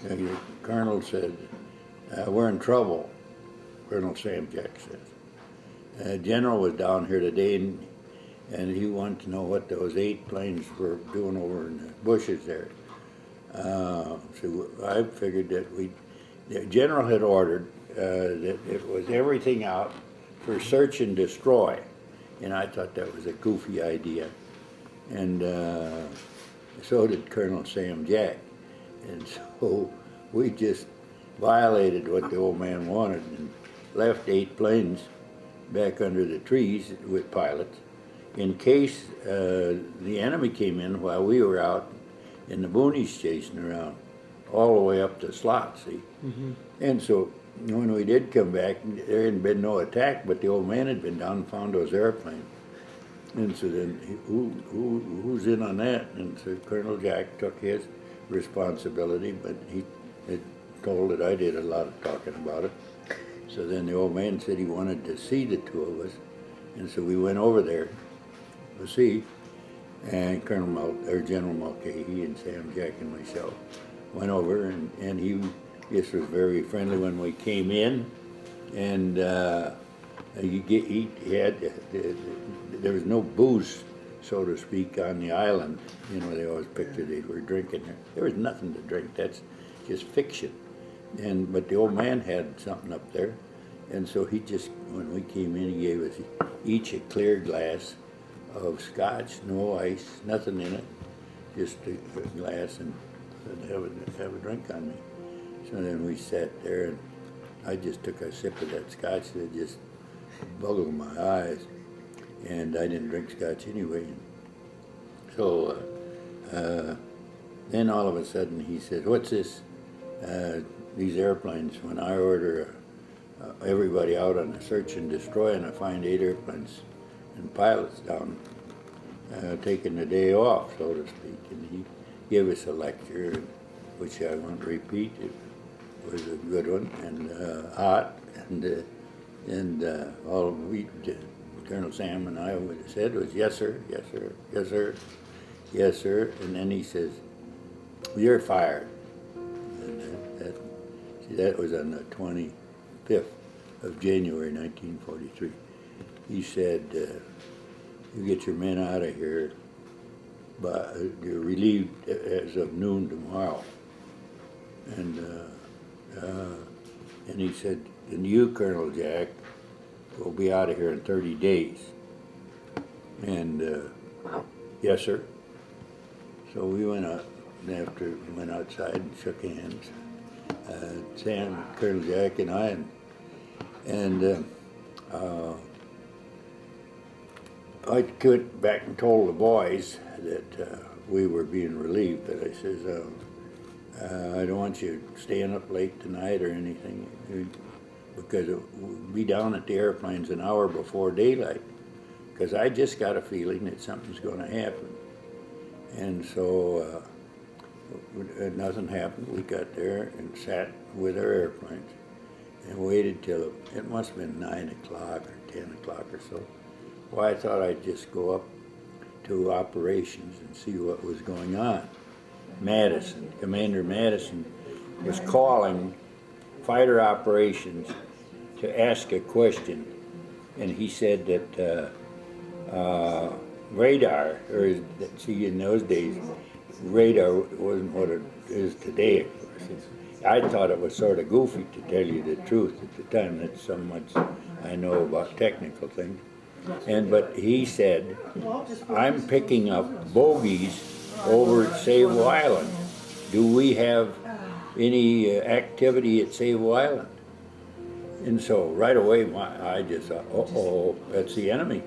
The colonel said, we're in trouble, Colonel Sam Jack says. General was down here today and he wanted to know what those 8 planes were doing over in the bushes there. So I figured that the General had ordered that it was everything out for search and destroy. And I thought that was a goofy idea. And so did Colonel Sam Jack. And so we just violated what the old man wanted and left 8 planes back under the trees with pilots in case the enemy came in while we were out in the boonies chasing around all the way up to Slot, see? Mm-hmm. And so when we did come back, there hadn't been no attack, but the old man had been down and found those airplanes. And so then, who's in on that? And so Colonel Jack took his responsibility, but he had told that I did a lot of talking about it. So then the old man said he wanted to see the 2 of us, and so we went over there to see, and General Mulcahy and Sam Jack and myself went over, and he just was very friendly when we came in, and there was no booze, so to speak, on the island. You know, they always pictured they were drinking there. There was nothing to drink. That's just fiction. But the old man had something up there, and so he just, when we came in, he gave us each a clear glass of scotch, no ice, nothing in it, just a glass, and said, have a drink on me. So then we sat there, and I just took a sip of that scotch that just boggled my eyes, and I didn't drink scotch anyway. So then all of a sudden he said, what's this? These airplanes, when I order everybody out on a search and destroy, and I find 8 airplanes and pilots down taking the day off, so to speak. And he gave us a lecture, which I won't repeat. It was a good one and hot, and all we did, Colonel Sam and I said was yes sir, yes sir, yes sir, yes sir, and then he says, you're fired. And that was on the 25th of January 1943. He said, you get your men out of here, but you're relieved as of noon tomorrow. And he said, and you, Colonel Jack, will be out of here in 30 days. And yes, sir. So we went out, and after we went outside and shook hands, Sam, Colonel Jack, and I, and I went back and told the boys that we were being relieved, but I says, I don't want you staying up late tonight or anything, because we'll be down at the airplanes an hour before daylight, because I just got a feeling that something's going to happen. And so nothing happened. We got there and sat with our airplanes and waited till it must have been 9 o'clock or 10 o'clock or so. Well, I thought I'd just go up to operations and see what was going on. Madison, Commander Madison, was calling fighter operations to ask a question, and he said that radar, or see, in those days, radar wasn't what it is today, of course. I thought it was sort of goofy, to tell you the truth, at the time. That's so much I know about technical things. But he said, I'm picking up bogeys over at Sable Island. Do we have any activity at Sable Island? And so right away I just thought, uh-oh, that's the enemy.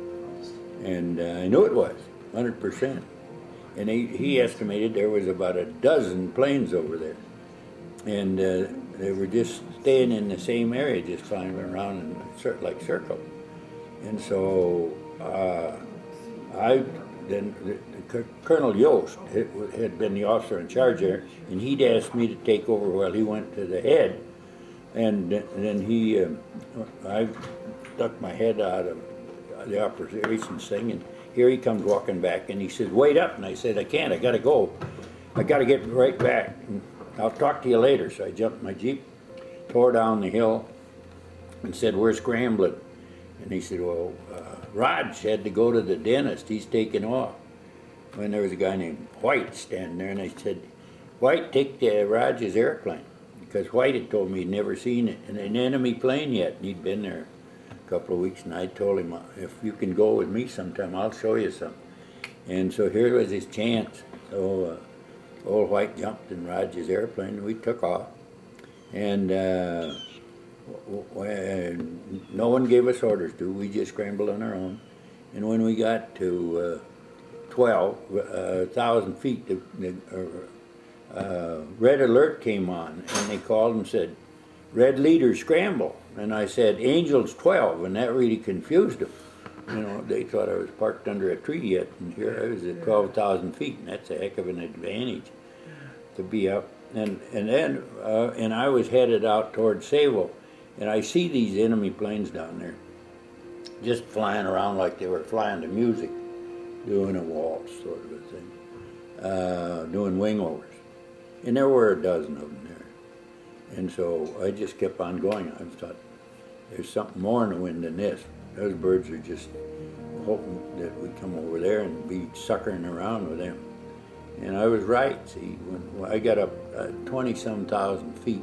And I knew it was, 100%. And he estimated there was about a dozen planes over there. And they were just staying in the same area, just flying around in like circles. And so Colonel Yost had been the officer in charge there, and he'd asked me to take over while he went to the head. And then I stuck my head out of the operations thing, and here he comes walking back, and he says, wait up, and I said, I can't, I gotta go. I gotta get right back. And I'll talk to you later. So I jumped in my Jeep, tore down the hill, and said, we're scrambling. And he said, well, Raj had to go to the dentist. He's taking off. And there was a guy named White standing there, and I said, White, take Raj's airplane. Because White had told me he'd never seen an enemy plane yet, and he'd been there a couple of weeks, and I told him, if you can go with me sometime, I'll show you something. And so here was his chance. So old White jumped in Raj's airplane, and we took off. And no one gave us orders to. We just scrambled on our own. And when we got to 12,000 feet, the red alert came on, and they called and said, red leader scramble. And I said, Angel's 12, and that really confused them. You know, they thought I was parked under a tree yet, and here I was at 12,000 feet, and that's a heck of an advantage to be up. And I was headed out towards Sable, and I see these enemy planes down there, just flying around like they were flying to music, doing a waltz sort of a thing, doing wing overs. And there were a dozen of them there. And so I just kept on going. I thought, there's something more in the wind than this. Those birds are just hoping that we come over there and be suckering around with them. And I was right. See, when I got up 20-some thousand feet,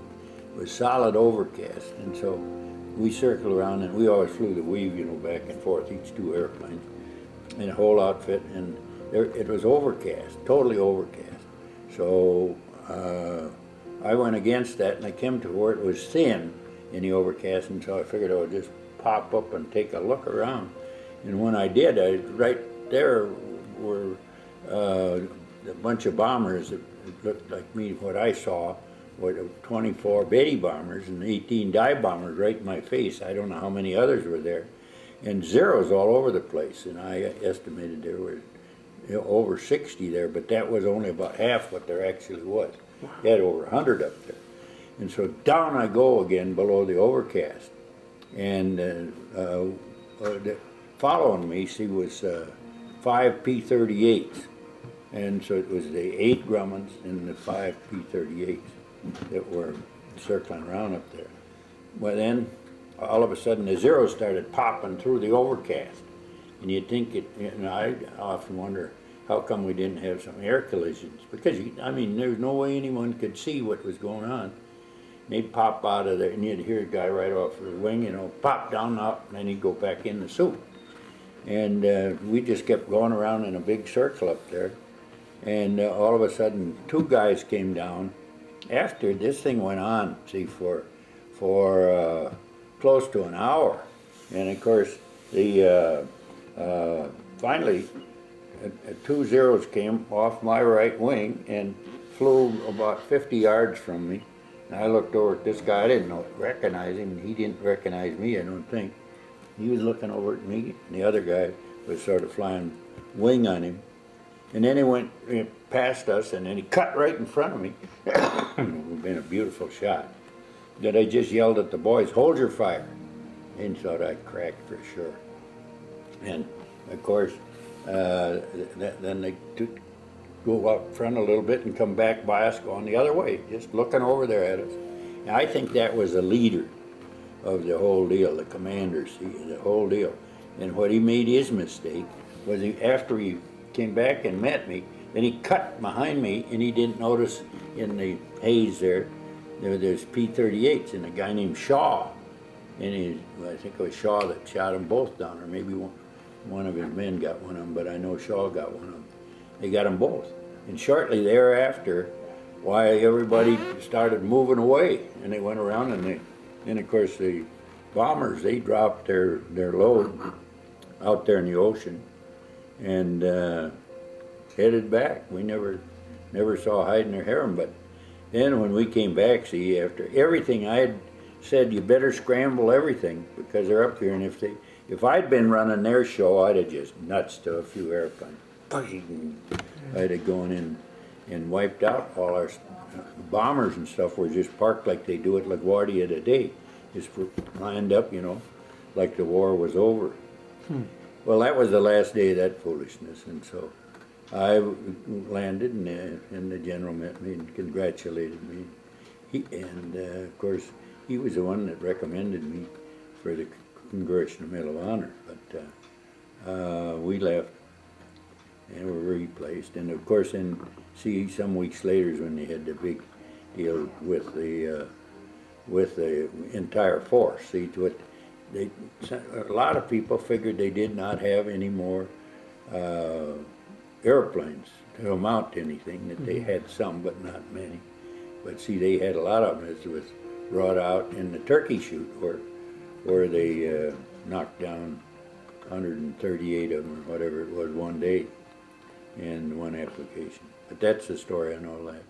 it was solid overcast. And so we circled around, and we always flew the weave, you know, back and forth, each two airplanes, in a whole outfit. And it was overcast, totally overcast. So I went against that, and I came to where it was thin in the overcast, and so I figured I would just pop up and take a look around. And when I did, right there were a bunch of bombers that looked like me. What I saw were 24 Betty bombers and 18 dive bombers right in my face. I don't know how many others were there. And zeros all over the place, and I estimated there were over 60 there, but that was only about half what there actually was. They had over 100 up there. And so down I go again below the overcast. And following me, see, was 5 P-38s. And so it was the 8 Grummins and the 5 P-38s that were circling around up there. Well, then, all of a sudden, the zeros started popping through the overcast. And you'd think I often wonder, how come we didn't have some air collisions? Because, I mean, there's no way anyone could see what was going on. And they'd pop out of there, and you'd hear a guy right off the wing, you know, pop down up, and then he'd go back in the suit. And we just kept going around in a big circle up there. And all of a sudden, 2 guys came down. After this thing went on, see, for close to an hour. And of course, the finally, 2 zeros came off my right wing and flew about 50 yards from me. And I looked over at this guy. I didn't recognize him. He didn't recognize me, I don't think. He was looking over at me, and the other guy was sort of flying wing on him. And then he went past us, and then he cut right in front of me. It would have been a beautiful shot. That I just yelled at the boys, hold your fire. And thought I'd cracked for sure. And of course, then they go up front a little bit and come back by us going the other way, just looking over there at us. And I think that was the leader of the whole deal, the commander, see, the whole deal. And what he made his mistake was after he came back and met me, then he cut behind me, and he didn't notice in the haze there's P-38s and a guy named Shaw. And I think it was Shaw that shot them both down, or maybe one of his men got one of them, but I know Shaw got one of them. They got them both. And shortly thereafter, why, everybody started moving away, and they went around, and of course the bombers, they dropped their load out there in the ocean and headed back. We never saw hide nor harem. But then when we came back, see, after everything I had said, you better scramble everything because they're up here, and if I'd been running their show, I'd have just nuts to a few airplanes. I'd have gone in and wiped out all our bombers and stuff were just parked like they do at LaGuardia today, just lined up, you know, like the war was over. Well, that was the last day of that foolishness, and so I landed, and the general met me and congratulated me. Of course, he was the one that recommended me for the Congressional Medal of Honor. But we left and were replaced. And of course, some weeks later is when they had the big deal with the entire force. See, a lot of people figured they did not have any more airplanes to amount to anything, that they had some but not many. But see, they had a lot of them, as was brought out in the turkey shoot where they knocked down 138 of them or whatever it was one day in one application. But that's the story on all that.